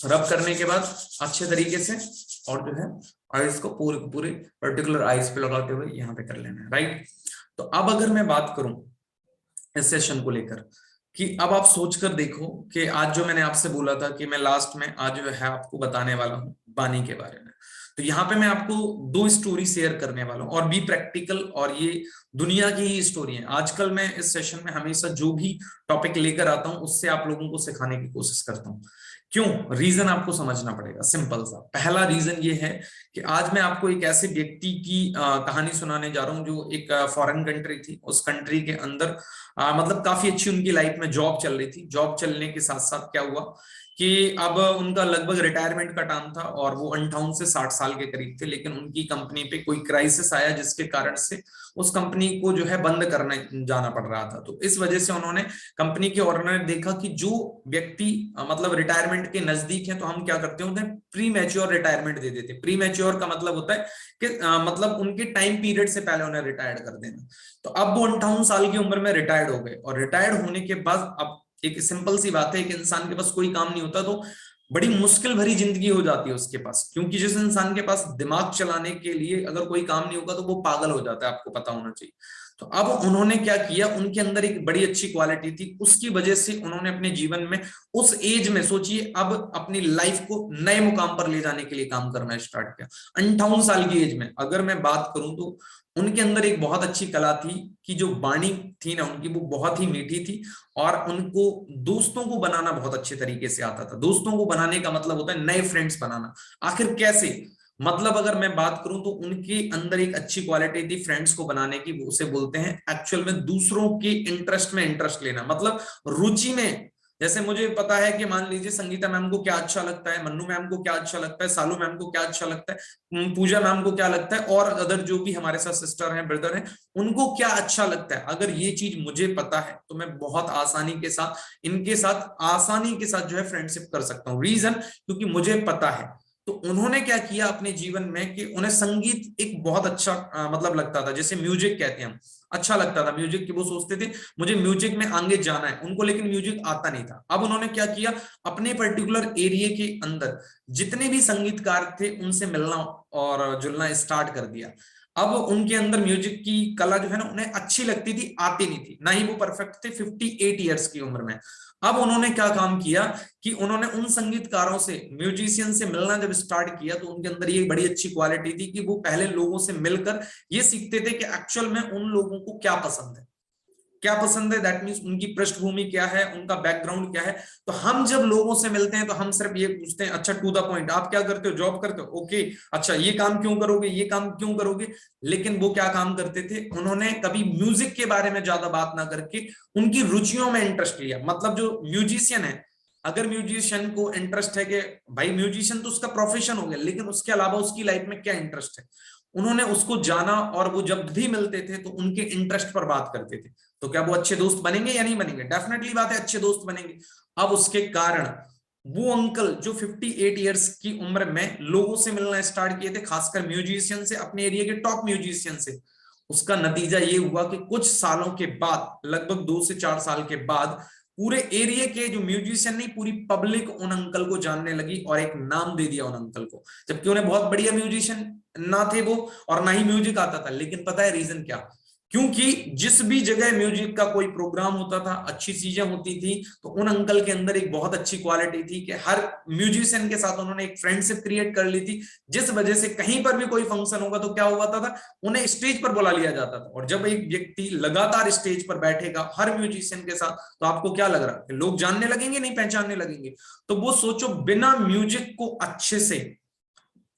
रब करने के बाद अच्छे तरीके से और जो है आईज को पूरे पूरे पर्टिकुलर आईज पे लगाते हुए यहाँ पे कर लेना है, राइट। तो अब अगर मैं बात करूं इस सेशन को लेकर कि अब आप सोचकर देखो कि आज जो मैंने आपसे बोला था कि मैं लास्ट में आज जो है आपको बताने वाला हूं वाणी के बारे में, तो यहाँ पे मैं आपको 2 स्टोरी शेयर करने वाला हूँ और बी प्रैक्टिकल, और ये दुनिया की ही स्टोरी है। आजकल मैं इस सेशन में हमेशा जो भी टॉपिक लेकर आता हूँ उससे आप लोगों को सिखाने की कोशिश करता हूँ। क्यों? रीजन आपको समझना पड़ेगा, सिंपल सा। पहला रीजन ये है कि आज मैं आपको एक ऐसे व्यक्ति की कहानी सुनाने जा रहा हूँ जो एक फॉरेन कंट्री थी। उस कंट्री के अंदर मतलब काफी अच्छी उनकी लाइफ में जॉब चल रही थी। जॉब चलने के साथ साथ क्या हुआ कि अब उनका लगभग रिटायरमेंट का टाइम था और वो 58 से 60 साल के करीब थे, लेकिन उनकी कंपनी पे कोई क्राइसिस आया जिसके कारण से उस कंपनी को जो है बंद करने जाना पड़ रहा था। तो इस वजह से उन्होंने, कंपनी के ओनर ने देखा कि जो व्यक्ति मतलब रिटायरमेंट के नजदीक है तो हम क्या करते हैं उन्हें प्री मैच्योर रिटायरमेंट दे देते हैं। प्री मैच्योर का मतलब होता है कि मतलब उनके टाइम पीरियड से पहले उन्हें रिटायर्ड कर देना। तो अब वो 58 साल की उम्र में रिटायर्ड हो गए, और रिटायर्ड होने के बाद अब एक सिंपल सी बात है कि इंसान के पास कोई काम नहीं होता तो बड़ी मुश्किल भरी जिंदगी हो जाती है उसके पास, क्योंकि जिस इंसान के पास दिमाग चलाने के लिए अगर कोई काम नहीं होगा तो वो पागल हो जाता है, आपको पता होना चाहिए। तो अब उन्होंने क्या किया, उनके अंदर एक बड़ी अच्छी क्वालिटी थी, उसकी वजह से उन्होंने अपने जीवन में उस एज में, सोचिए, अब अपनी लाइफ को नए मुकाम पर ले जाने के लिए काम करना स्टार्ट किया 58 साल की एज में। अगर मैं बात करूं तो उनके अंदर एक बहुत अच्छी कला थी कि जो वाणी थी ना उनकी, वो बहुत ही मीठी थी, और उनको दोस्तों को बनाना बहुत अच्छे तरीके से आता था। दोस्तों को बनाने का मतलब होता है नए फ्रेंड्स बनाना। आखिर कैसे? मतलब अगर मैं बात करूं तो उनके अंदर एक अच्छी क्वालिटी थी फ्रेंड्स को बनाने की, उसे बोलते हैं एक्चुअल में दूसरों के इंटरेस्ट में इंटरेस्ट लेना, मतलब रुचि में। जैसे मुझे पता है कि मान लीजिए संगीता मैम को क्या अच्छा लगता है, मन्नू मैम को क्या अच्छा लगता है, सालू मैम को क्या अच्छा लगता है, पूजा मैम को क्या लगता है, और अदर जो भी हमारे साथ सिस्टर हैं, ब्रदर हैं, उनको क्या अच्छा लगता है। अगर ये चीज मुझे पता है तो मैं बहुत आसानी के साथ इनके साथ आसानी के साथ जो है फ्रेंडशिप कर सकता हूँ। रीजन, क्योंकि मुझे पता है। तो उन्होंने क्या किया अपने जीवन में कि उन्हें संगीत एक बहुत अच्छा मतलब लगता था, जैसे म्यूजिक कहते हैं हम, अच्छा लगता था म्यूजिक की। वो सोचते थे मुझे म्यूजिक में आगे जाना है उनको, लेकिन म्यूजिक आता नहीं था। अब उन्होंने क्या किया, अपने पर्टिकुलर एरिया के अंदर जितने भी संगीतकार थे उनसे मिलना और जुलना स्टार्ट कर दिया। अब उनके अंदर म्यूजिक की कला जो है ना उन्हें अच्छी लगती थी, आती नहीं थी, ना ही वो परफेक्ट थे 58 ईयर्स की उम्र में। अब उन्होंने क्या काम किया कि उन्होंने उन संगीतकारों से, म्यूजिशियन से मिलना जब स्टार्ट किया तो उनके अंदर ये बड़ी अच्छी क्वालिटी थी कि वो पहले लोगों से मिलकर ये सीखते थे कि एक्चुअल में उन लोगों को क्या पसंद है, क्या पसंद है, दैट मीन्स उनकी पृष्ठभूमि क्या है, उनका बैकग्राउंड क्या है। तो हम जब लोगों से मिलते हैं तो हम सिर्फ ये पूछते हैं, अच्छा टू द पॉइंट, आप क्या करते हो, जॉब करते हो, ओके, अच्छा ये काम क्यों करोगे, ये काम क्यों करोगे। लेकिन वो क्या काम करते थे, उन्होंने कभी म्यूजिक के बारे में ज्यादा बात ना करके उनकी रुचियों में इंटरेस्ट लिया। मतलब जो म्यूजिशियन है, अगर म्यूजिशियन को इंटरेस्ट है कि भाई म्यूजिशियन तो उसका प्रोफेशन हो गया, लेकिन उसके अलावा उसकी लाइफ में क्या इंटरेस्ट है, उन्होंने उसको जाना, और वो जब भी मिलते थे तो उनके इंटरेस्ट पर बात करते थे। तो क्या वो अच्छे दोस्त बनेंगे या नहीं बनेंगे? डेफिनेटली बात है, अच्छे दोस्त बनेंगे। अब उसके कारण वो अंकल जो 58 ईयर्स की उम्र में लोगों से मिलना स्टार्ट किए थे, खासकर म्यूजिशियन से, अपने एरिया के टॉप म्यूजिशियन से, उसका नतीजा ये हुआ कि कुछ सालों के बाद, लगभग 2 से 4 साल के बाद, पूरे एरिया के जो म्यूजिशियन नहीं, पूरी पब्लिक उन अंकल को जानने लगी और एक नाम दे दिया उन अंकल को, जबकि उन्हें बहुत बढ़िया म्यूजिशियन ना थे वो, और ना ही म्यूजिक आता था। लेकिन पता है रीजन क्या? क्योंकि जिस भी जगह म्यूजिक का कोई प्रोग्राम होता था, अच्छी चीजें होती थी, तो उन अंकल के अंदर एक बहुत अच्छी क्वालिटी थी कि हर म्यूजिशियन के साथ उन्होंने एक फ्रेंडशिप क्रिएट कर ली थी, जिस वजह से कहीं पर भी कोई फंक्शन होगा तो क्या हुआ था, उन्हें स्टेज पर बुला लिया जाता था। और जब एक व्यक्ति लगातार स्टेज पर बैठेगा हर म्यूजिशियन के साथ, तो आपको क्या लग रहा है, लोग जानने लगेंगे, नहीं पहचानने लगेंगे? तो वो सोचो, बिना म्यूजिक को अच्छे से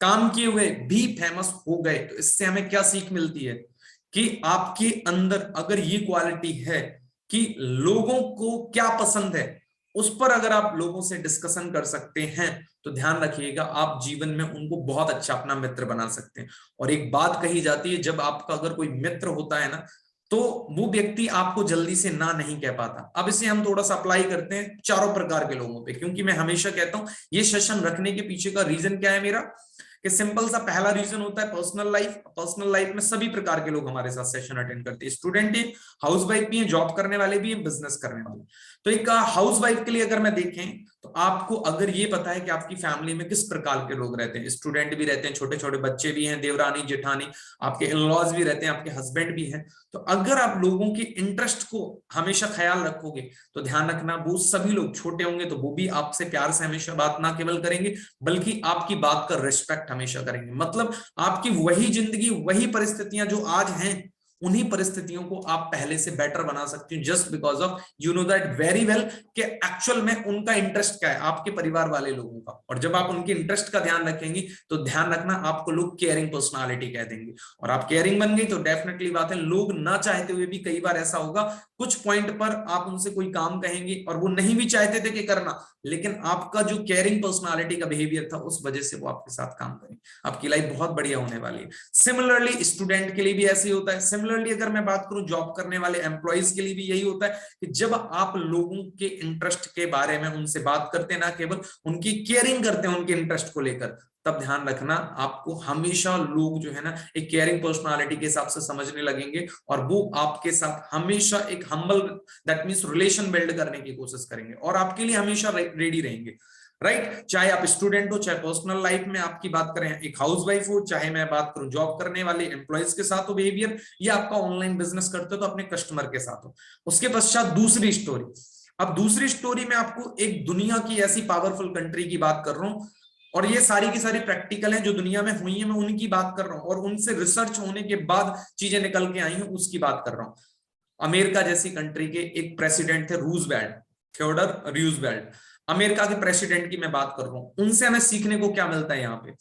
काम किए हुए भी फेमस हो गए। तो इससे हमें क्या सीख मिलती है कि आपके अंदर अगर ये क्वालिटी है कि लोगों को क्या पसंद है, उस पर अगर आप लोगों से डिस्कशन कर सकते हैं तो ध्यान रखिएगा आप जीवन में उनको बहुत अच्छा अपना मित्र बना सकते हैं। और एक बात कही जाती है, जब आपका अगर कोई मित्र होता है ना, तो वो व्यक्ति आपको जल्दी से ना नहीं कह पाता। अब इसे हम थोड़ा सा अप्लाई करते हैं चारों प्रकार के लोगों पे, क्योंकि मैं हमेशा कहता हूं ये सेशन रखने के पीछे का रीजन क्या है मेरा, कि सिंपल सा पहला रीजन होता है पर्सनल लाइफ। पर्सनल लाइफ में सभी प्रकार के लोग हमारे साथ सेशन अटेंड करते हैं, स्टूडेंट ही, हाउस वाइफ भी है, जॉब करने वाले भी हैं, बिजनेस करने वाले। तो एक हाउस वाइफ के लिए अगर मैं देखें तो आपको अगर ये पता है कि आपकी फैमिली में किस प्रकार के लोग रहते हैं, स्टूडेंट भी रहते हैं, छोटे छोटे बच्चे भी हैं, देवरानी जेठानी, आपके इन-लॉज भी रहते हैं, आपके हस्बैंड भी हैं, तो अगर आप लोगों के इंटरेस्ट को हमेशा ख्याल रखोगे तो ध्यान रखना वो सभी लोग, छोटे होंगे तो वो भी आपसे प्यार से हमेशा बात ना केवल करेंगे बल्कि आपकी बात का रिस्पेक्ट हमेशा करेंगे। मतलब आपकी वही जिंदगी, वही परिस्थितियां जो आज हैं, उन्हीं परिस्थितियों को आप पहले से बेटर बना सकते हो, just because of you know that very well कि एक्चुअल में उनका इंटरेस्ट क्या है, आपके परिवार वाले लोगों का। और जब आप उनके इंटरेस्ट का ध्यान रखेंगे तो ध्यान रखना आपको लोग केयरिंग पर्सनालिटी कह देंगे, और आप केयरिंग बन गई तो डेफिनेटली बात है लोग ना चाहते हुए भी कई बार ऐसा होगा कुछ पॉइंट पर आप उनसे कोई काम कहेंगे और वो नहीं भी चाहते थे कि करना, लेकिन आपका जो केयरिंग पर्सनालिटी का बिहेवियर था उस वजह से वो आपके साथ काम करें, आपकी लाइफ बहुत बढ़िया होने वाली है। सिमिलरली स्टूडेंट के लिए भी ऐसे ही होता है। सिमिलरली अगर मैं बात करूं जॉब करने वाले एम्प्लॉइज के लिए भी यही होता है कि जब आप लोगों के इंटरेस्ट के बारे में उनसे बात करते हैं, ना केवल उनकी केयरिंग करते हैं उनके इंटरेस्ट को लेकर, तब ध्यान रखना आपको हमेशा लोग जो है ना एक केयरिंग पर्सनालिटी के हिसाब से समझने लगेंगे और वो आपके साथ हमेशा एक humble, that means relation build करने की कोशिश करेंगे और आपके लिए हमेशा रेडी रहेंगे, राइट। चाहे आप स्टूडेंट हो, चाहे पर्सनल लाइफ में आपकी बात करें एक हाउस वाइफ हो, चाहे मैं बात करूं जॉब करने वाले एम्प्लॉइज के साथ हो बिहेवियर, या आपका ऑनलाइन बिजनेस करते हो तो अपने कस्टमर के साथ हो। उसके पश्चात दूसरी स्टोरी। अब दूसरी स्टोरी में आपको एक दुनिया की ऐसी पावरफुल कंट्री की बात कर रहा हूं, और ये सारी की सारी प्रैक्टिकल है जो दुनिया में हुई है, मैं उनकी बात कर रहा हूं, और उनसे रिसर्च होने के बाद चीजें निकल के आई हैं उसकी बात कर रहा हूं। अमेरिका जैसी कंट्री के एक प्रेसिडेंट थे रूजवेल्ट, थियोडर रूजवेल्ट, अमेरिका के प्रेसिडेंट की मैं बात कर रहा हूं। उनसे हमें सीखने को क्या मिलता है यहाँ पे,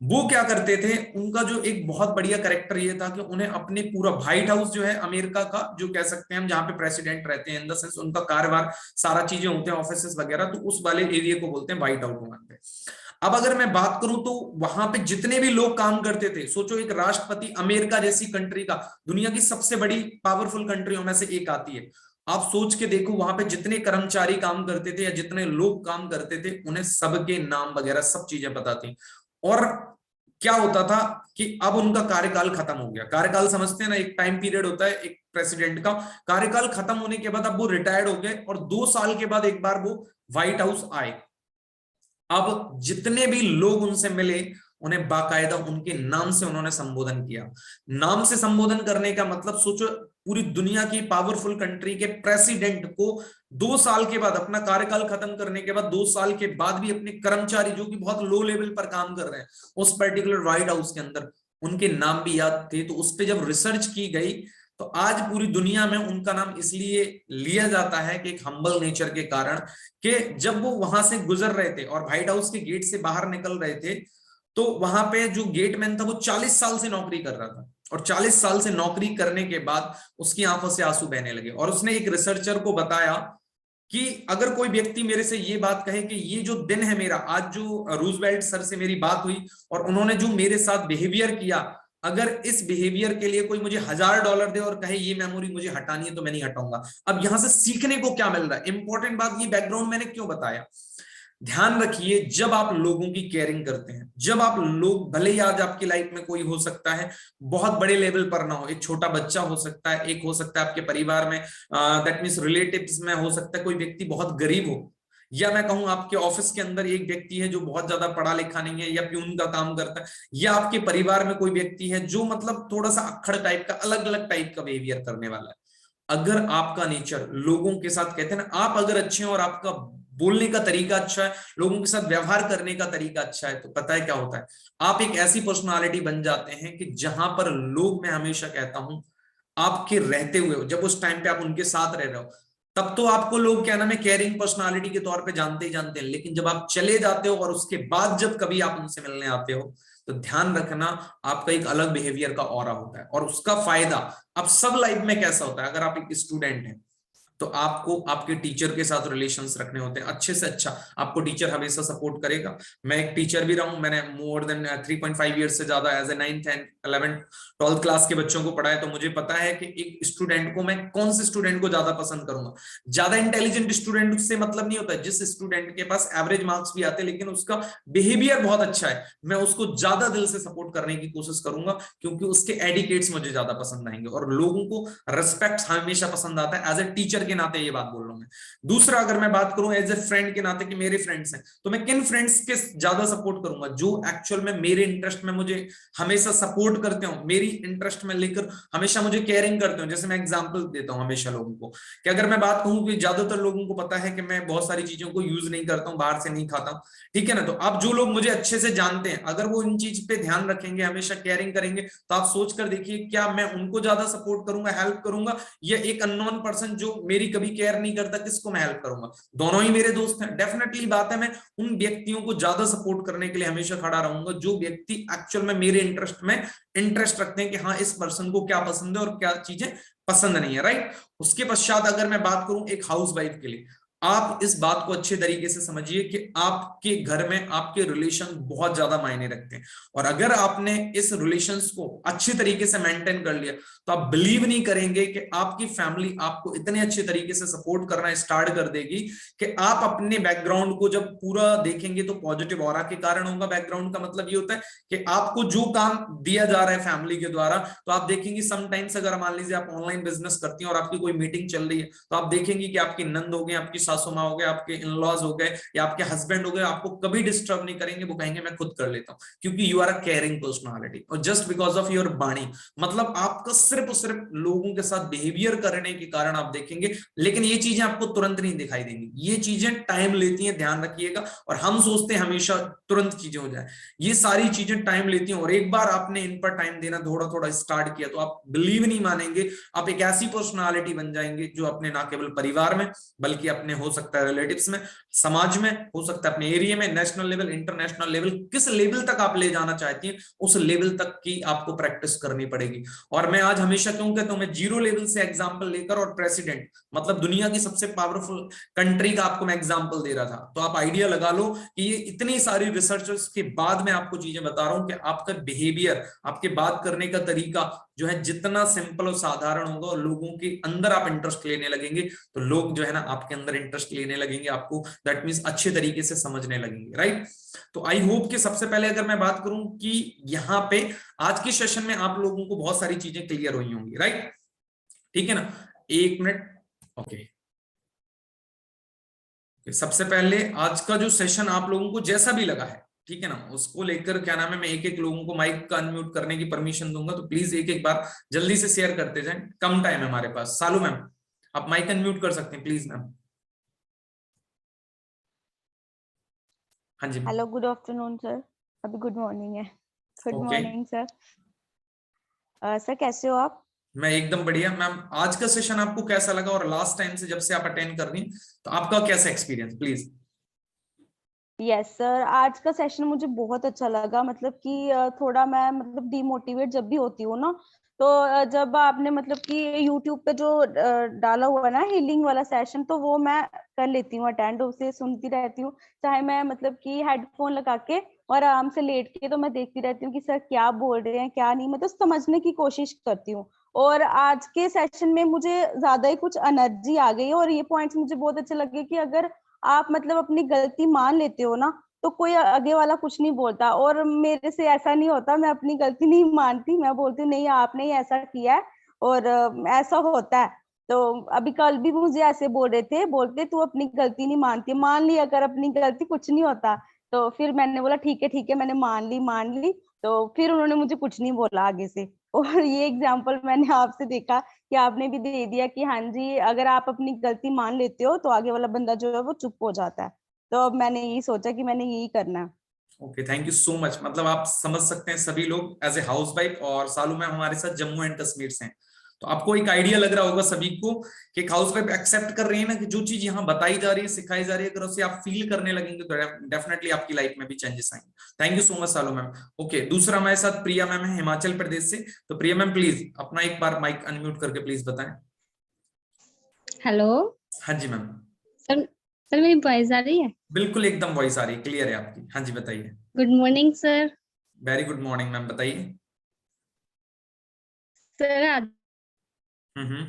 वो क्या करते थे, उनका जो एक बहुत बढ़िया करेक्टर ये था कि उन्हें अपने पूरा व्हाइट हाउस जो है अमेरिका का, जो कह सकते हैं हम जहां पे प्रेसिडेंट रहते हैं, इन द सेंस उनका कार्यभार सारा चीजें होते हैं ऑफिस वगैरह, तो उस वाले एरिया को बोलते हैं व्हाइट हाउस वहां पे। अब अगर मैं बात करूं तो वहां पे जितने भी लोग काम करते थे, सोचो एक राष्ट्रपति अमेरिका जैसी कंट्री का, दुनिया की सबसे बड़ी पावरफुल कंट्रियों में से एक आती है, आप सोच के देखो वहां पे जितने कर्मचारी काम करते थे या जितने लोग काम करते थे उन्हें सबके नाम वगैरह सब चीजें पता थी। और क्या होता था कि अब उनका कार्यकाल खत्म हो गया, कार्यकाल समझते हैं ना, एक टाइम पीरियड होता है एक प्रेसिडेंट का, कार्यकाल खत्म होने के बाद अब वो रिटायर्ड हो गए और 2 साल के बाद एक बार वो व्हाइट हाउस आए। अब जितने भी लोग उनसे मिले उन्हें बाकायदा उनके नाम से उन्होंने संबोधन किया। नाम से संबोधन करने का मतलब सोचो, पूरी दुनिया की पावरफुल कंट्री के प्रेसिडेंट को 2 साल के बाद, अपना कार्यकाल खत्म करने के बाद 2 साल के बाद भी अपने कर्मचारी जो कि बहुत लो लेवल पर काम कर रहे हैं उस पर्टिकुलर व्हाइट हाउस के अंदर, उनके नाम भी याद थे। तो उस पर जब रिसर्च की गई तो आज पूरी दुनिया में उनका नाम इसलिए लिया जाता है कि एक हम्बल नेचर के कारण, कि जब वो वहां से गुजर रहे थे और व्हाइट हाउस के गेट से बाहर निकल रहे थे तो वहां पे जो गेटमैन था वो 40 साल से नौकरी कर रहा था, और 40 साल से नौकरी करने के बाद उसकी आंखों से आंसू बहने लगे। और उसने एक रिसर्चर को बताया कि अगर कोई व्यक्ति मेरे से ये बात कहे कि ये जो दिन है मेरा, आज जो रूजवेल्ट सर से मेरी बात हुई और उन्होंने जो मेरे साथ बिहेवियर किया, अगर इस बिहेवियर के लिए कोई मुझे $1000 दे और कहे ये मेमोरी मुझे हटानी है तो मैं नहीं हटाऊंगा। अब यहां से सीखने को क्या मिल रहा है, इंपॉर्टेंट बात, ये बैकग्राउंड मैंने क्यों बताया, ध्यान रखिए जब आप लोगों की केयरिंग करते हैं, जब आप लोग, भले ही आज आपकी लाइफ में कोई हो सकता है बहुत बड़े लेवल पर ना हो, एक छोटा बच्चा हो सकता है, एक हो सकता है आपके परिवार में दैट मींस रिलेटिव्स में हो सकता है कोई व्यक्ति बहुत गरीब हो, या मैं कहूं आपके ऑफिस के अंदर एक व्यक्ति है जो बहुत ज्यादा पढ़ा लिखा नहीं है या प्यून का काम करता है, या आपके परिवार में कोई व्यक्ति है जो मतलब थोड़ा सा अक्खड़ टाइप का, अलग अलग टाइप का बिहेवियर करने वाला है। अगर आपका नेचर लोगों के साथ, कहते हैं ना, आप अगर अच्छे हैं और आपका बोलने का तरीका अच्छा है, लोगों के साथ व्यवहार करने का तरीका अच्छा है, तो पता है क्या होता है, आप एक ऐसी पर्सनालिटी बन जाते हैं कि जहां पर लोग, मैं हमेशा कहता हूं, आपके रहते हुए, जब उस टाइम पे आप उनके साथ रह रहे हो तब तो आपको लोग क्या नाम है केयरिंग पर्सनालिटी के तौर पे जानते ही जानते हैं, लेकिन जब आप चले जाते हो और उसके बाद जब कभी आप उनसे मिलने आते हो तो ध्यान रखना आपका एक अलग बिहेवियर का ऑरा होता है, और उसका फायदा अब सब लाइफ में कैसा होता है। अगर आप एक स्टूडेंट हैं, तो आपको आपके टीचर के साथ रिलेशंस रखने होते हैं अच्छे से अच्छा। आपको टीचर हमेशा सपोर्ट करेगा। मैं एक टीचर भी रहा हूं, मैंने मोर देन 3.5 ईयर से ज्यादा as a 9th and 11th 12th class के बच्चों को पढ़ाया, तो मुझे पता है कि एक स्टूडेंट को, मैं कौन से स्टूडेंट को ज्यादा पसंद करूंगा। ज्यादा इंटेलिजेंट स्टूडेंट से मतलब नहीं होता, जिस स्टूडेंट के पास एवरेज मार्क्स भी आते हैं लेकिन उसका बिहेवियर बहुत अच्छा है, मैं उसको ज्यादा दिल से सपोर्ट करने की कोशिश करूंगा, क्योंकि उसके एडिकेट्स मुझे ज्यादा पसंद आएंगे। और लोगों को रेस्पेक्ट हमेशा पसंद आता है, एज ए टीचर के नाते ये बात बोल रहा हूं मैं। दूसरा, अगर मैं बात करूं एज ए फ्रेंड के नाते कि मेरे फ्रेंड्स हैं, तो मैं किन फ्रेंड्स के ज्यादा सपोर्ट करूंगा, जो एक्चुअल में मेरे इंटरेस्ट में मुझे हमेशा सपोर्ट करते हो, मेरी इंटरेस्ट में लेकर हमेशा मुझे केयरिंग करते हो। जैसे मैं एग्जांपल देता हूं हमेशा लोगों को, कि अगर मैं बात कहूं कि ज्यादातर लोगों को पता है कि मैं बहुत सारी चीजों को यूज नहीं करता हूं, बाहर से नहीं खाता हूं, ठीक है ना। तो अब जो लोग मुझे अच्छे से जानते हैं, अगर वो इन चीज पे ध्यान रखेंगे, हमेशा केयरिंग करेंगे, तो आप सोच कर देखिए, क्या मैं उनको ज्यादा सपोर्ट करूंगा, हेल्प करूंगा, या एक अननोन पर्सन जो मेरी कभी केयर नहीं करता, किसको मैं हेल्प करूंगा। दोनों ही मेरे दोस्त हैं, डेफिनेटली बात है, मैं उन व्यक्तियों को ज्यादा सपोर्ट करने के लिए हमेशा खड़ा रहूंगा जो व्यक्ति एक्चुअल में मेरे इंटरेस्ट रखते हैं, कि हाँ इस पर्सन को क्या पसंद है और क्या चीजें पसंद नहीं है, राइट। उसके पश्चात अगर मैं बात करूं एक हाउस वाइफ के लिए, आप इस बात को अच्छे तरीके से समझिए कि आपके घर में आपके रिलेशन बहुत ज्यादा मायने रखते हैं। और अगर आपने इस रिलेशंस को अच्छे तरीके से मेंटेन कर लिया, तो आप बिलीव नहीं करेंगे कि आपकी फैमिली आपको इतने अच्छे तरीके से सपोर्ट करना स्टार्ट कर देगी, कि आप अपने बैकग्राउंड को जब पूरा देखेंगे तो पॉजिटिव ऑरा के कारण होगा। बैकग्राउंड का मतलब ये होता है कि आपको जो काम दिया जा रहा है फैमिली के द्वारा, तो आप देखेंगे समटाइम्स, अगर मान लीजिए आप ऑनलाइन बिजनेस करती हैं और आपकी कोई मीटिंग चल रही है, तो आप देखेंगे कि आपकी नंद हो गए, आपकी सासू माँ हो गए, आपके इन लॉज हो गए, या आपके हस्बैंड हो गए, आपको कभी डिस्टर्ब नहीं करेंगे, वो कहेंगे मैं खुद कर लेता हूँ, क्योंकि you are a caring personality. और जस्ट बिकॉज ऑफ योर बाणी, मतलब आपका सिर्फ और सिर्फ लोगों के साथ बिहेवियर करने के कारण आप देखेंगे, लेकिन ये चीजें आपको तुरंत नहीं दिखाई देंगी, ये चीजें टाइम लेती हैं, ध्यान रखिएगा। और हम सोचते हैं हमेशा तुरंत चीजें हो जाए, ये सारी चीजें टाइम लेती हैं। और एक बार आपने इन पर टाइम देना थोड़ा थोड़ा स्टार्ट किया, तो आप बिलीव नहीं मानेंगे, आप एक ऐसी पर्सनालिटी बन जाएंगे जो अपने ना केवल परिवार में, बल्कि अपने हो सकता है रिलेटिव्स में, समाज में, हो सकता है अपने एरिया में, नेशनल लेवल, इंटरनेशनल लेवल, किस लेवल तक आप ले जाना चाहती हैं, उस लेवल तक की आपको प्रैक्टिस करनी पड़ेगी। और मैं आज हमेशा क्यों कहता हूं, मैं जीरो लेवल से एग्जांपल लेकर, और प्रेसिडेंट मतलब दुनिया की सबसे पावरफुल कंट्री का आपको मैं एग्जांपल दे रहा था, तो आप आइडिया लगा लो कि ये इतनी सारी रिसर्चर्स के बाद मैं आपको चीजें बता रहा हूं कि आपका बिहेवियर, आपके बात करने का तरीका जो है जितना सिंपल और साधारण होगा, और लोगों के अंदर आप इंटरेस्ट लेने लगेंगे, तो लोग जो है ना आपके अंदर इंटरेस्ट लेने लगेंगे, आपको दैट मींस अच्छे तरीके से समझने लगेंगे, राइट। तो आई होप कि सबसे पहले अगर मैं बात करूं कि यहाँ पे आज के सेशन में आप लोगों को बहुत सारी चीजें क्लियर हुई होंगी, राइट, ठीक है ना। एक मिनट, ओके। सबसे पहले आज का जो सेशन आप लोगों को जैसा भी लगा है, ठीक है ना, उसको लेकर क्या नाम है, मैं एक एक लोगों को माइक का अनम्यूट करने की परमिशन दूंगा, तो प्लीज एक एक बार जल्दी से शेयर करते जाएं, कम टाइम है हमारे पास। सालू मैम, आप माइक अनम्यूट कर सकते हैं प्लीज मैम। हाँ जी। Hello, good afternoon sir. अभी गुड मॉर्निंग है। Good okay, morning sir. Sir कैसे हो आप? मैं एकदम बढ़िया मैम। आज का सेशन आपको कैसा लगा, और लास्ट टाइम से जब से आप अटेंड कर रही हैं, तो आपका कैसा एक्सपीरियंस प्लीज। यस सर, आज का सेशन मुझे बहुत अच्छा लगा। मतलब कि थोड़ा मैं मतलब डिमोटिवेट जब भी होती हूँ ना, तो जब आपने मतलब कि यूट्यूब पे जो डाला हुआ है ना हीलिंग वाला सेशन, तो वो मैं कर लेती हूँ अटेंड, उसे सुनती रहती हूँ। चाहे मैं मतलब कि हेडफोन लगा के और आराम से लेट के, तो मैं देखती रहती हूँ कि सर क्या बोल रहे हैं क्या नहीं, मतलब समझने की कोशिश करती हूँ। और आज के सेशन में मुझे ज्यादा ही कुछ एनर्जी आ गई है, और ये पॉइंट्स मुझे बहुत अच्छे लगे कि अगर आप मतलब अपनी गलती मान लेते हो ना, तो कोई आगे वाला कुछ नहीं बोलता। और मेरे से ऐसा नहीं होता, मैं अपनी गलती नहीं मानती, मैं बोलती हूँ नहीं आपने ही ऐसा किया है, और ऐसा होता है। तो अभी कल भी मुझे ऐसे बोल रहे थे, बोलते तू अपनी गलती नहीं मानती, मान ली अगर अपनी गलती, कुछ नहीं होता। तो फिर मैंने बोला ठीक है मैंने मान ली। तो फिर उन्होंने मुझे कुछ नहीं बोला आगे से। और ये एग्जाम्पल मैंने आपसे देखा कि आपने भी दे दिया कि हाँ जी, अगर आप अपनी गलती मान लेते हो तो आगे वाला बंदा जो है वो चुप हो जाता है। तो अब मैंने यही सोचा कि मैंने यही करना है। Okay, thank you so much. मतलब आप समझ सकते हैं सभी लोग एज ए हाउस वाइफ, और सालू मैम हमारे साथ जम्मू एंड कश्मीर से हैं, तो आपको एक आइडिया लग रहा होगा सभी को कि एक हाउस वाइफ एक्सेप्ट कर रही है ना, कि जो चीज यहाँ बताई जा रही है, सिखाई जा रही है, अगर उसे आप फील करने लगेंगे तो डेफिनेटली आपकी लाइफ में भी चेंजेस आएंगे। Thank you so much Salu ma'am. Okay, दूसरा हमारे साथ प्रिया मैम है हिमाचल प्रदेश से। तो प्रिया मैम प्लीज अपना एक बार माइक अनम्यूट करके प्लीज बताएं। हेलो। हाँ जी मैम, सर सर मेरी वॉइस आ रही है? बिल्कुल एकदम वॉइस आ रही है, क्लियर है आपकी। हाँ जी बताइए। Good morning sir. Very good morning ma'am, बताइए। सर आज हम्म।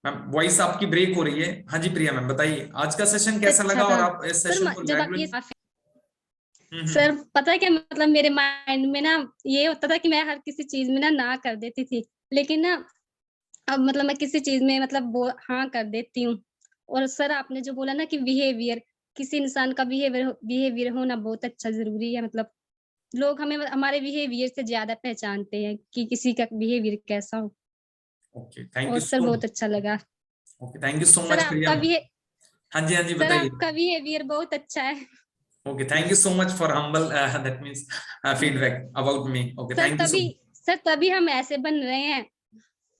मैम वॉइस आपकी ब्रेक हो रही है। हाँ जी प्रिया मैम बताइए, आज का सेशन कैसा अच्छा लगा और था। आप इस सर सेशन को जब आप ये रेगुलर। सर पता है क्या, मतलब मेरे माइंड में ना ये होता था कि मैं हर किसी चीज में ना कर देती थी, लेकिन ना अब मतलब मैं किसी चीज में मतलब वो हाँ कर देती हूँ। और सर आपने जो बोला ना कि बिहेवियर, किसी इंसान का बिहेवियर होना बहुत अच्छा जरूरी है। मतलब लोग हमें हमारे बिहेवियर से ज्यादा पहचानते हैं कि किसी का बिहेवियर कैसा हो। ओके थैंक और यू सर सो बहुत अच्छा लगा। Okay thank you so sir much Priya. आपका भी हाँ जी सर बताइए। आपका बिहेवियर बहुत अच्छा है। Okay thank you so much for humble that means feedback about me. Okay sir thank you सो तभी सर तभी हम ऐसे बन रहे हैं।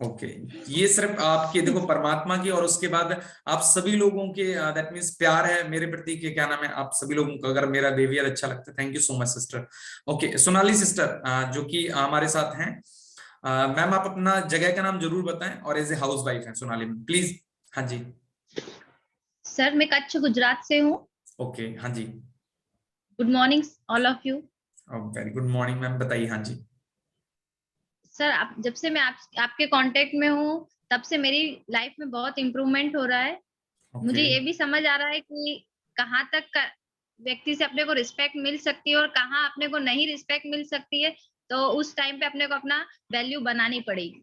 ओके। ये सिर्फ आपके देखो परमात्मा की और उसके बाद आप सभी लोगों के दैट मींस प्यार है मेरे प्रति के, क्या नाम है, आप सभी लोगों को अगर मेरा बिहेवियर अच्छा लगता है। Thank you so much sister. Okay Sonali sister जो कि हमारे साथ हैं, मैम आप अपना जगह का नाम जरूर बताएं और एज ए हाउस वाइफ है सोनाली मैम प्लीज। हाँ जी। सर मैं कच्छ गुजरात से हूँ। ओके हाँ जी। Good morning all of you. Very good morning ma'am, बताइए। हाँ जी। सर आप जब से मैं आपके कांटेक्ट में हूँ तब से मेरी लाइफ में बहुत इम्प्रूवमेंट हो रहा है। मुझे ओके ये भी समझ आ रहा है कि कहाँ तक व्यक्ति से अपने को रिस्पेक्ट मिल सकती है और कहाँ अपने को नहीं रिस्पेक्ट मिल सकती है, तो उस टाइम पे अपने को अपना वैल्यू बनानी पड़ेगी।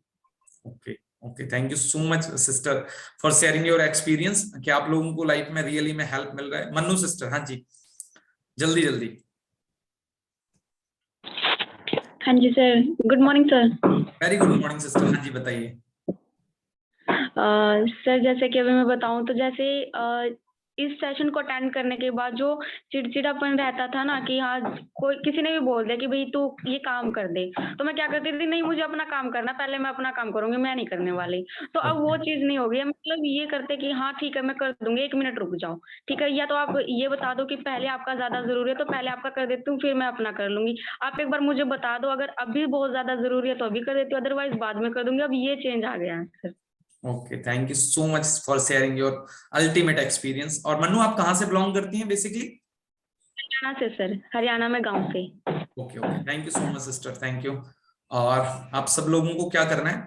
Okay okay thank you so much sister for sharing your experience कि आप लोगों को लाइफ में रियली में हेल्प मिल रहा है। मन्नू सिस्टर हाँ जी, जल्दी जल्दी। हाँ जी sir, good morning sir. Very good morning sister, हाँ जी बताइए। सर जैसे कि अभी मैं बताऊं तो जैसे इस सेशन को अटेंड करने के बाद जो चिड़चिड़ापन रहता था ना कि हाँ कोई किसी ने भी बोल दिया कि भाई तू ये काम कर दे, तो मैं क्या करती थी, नहीं मुझे अपना काम करना, पहले मैं अपना काम करूंगी, मैं नहीं करने वाली। तो अब वो चीज नहीं होगी, मतलब ये करते कि हाँ ठीक है मैं कर दूंगी, 1 मिनट रुक जाओ, ठीक है, या तो आप ये बता दो कि पहले आपका ज्यादा जरूरी है तो पहले आपका कर देती हूँ, फिर मैं अपना कर लूंगी। आप एक बार मुझे बता दो, अगर अभी बहुत ज्यादा जरूरी है तो अभी कर देती हूँ, अदरवाइज बाद में कर दूंगी। अब ये चेंज आ गया है sir. Okay thank you so much for sharing your ultimate experience. और मन्नू आप कहाँ से बिलोंग करती हैं बेसिकली? हरियाणा से सर, हरियाणा में गाँव से। Okay okay thank you so much sister, thank you. और आप सब लोगों को क्या करना है,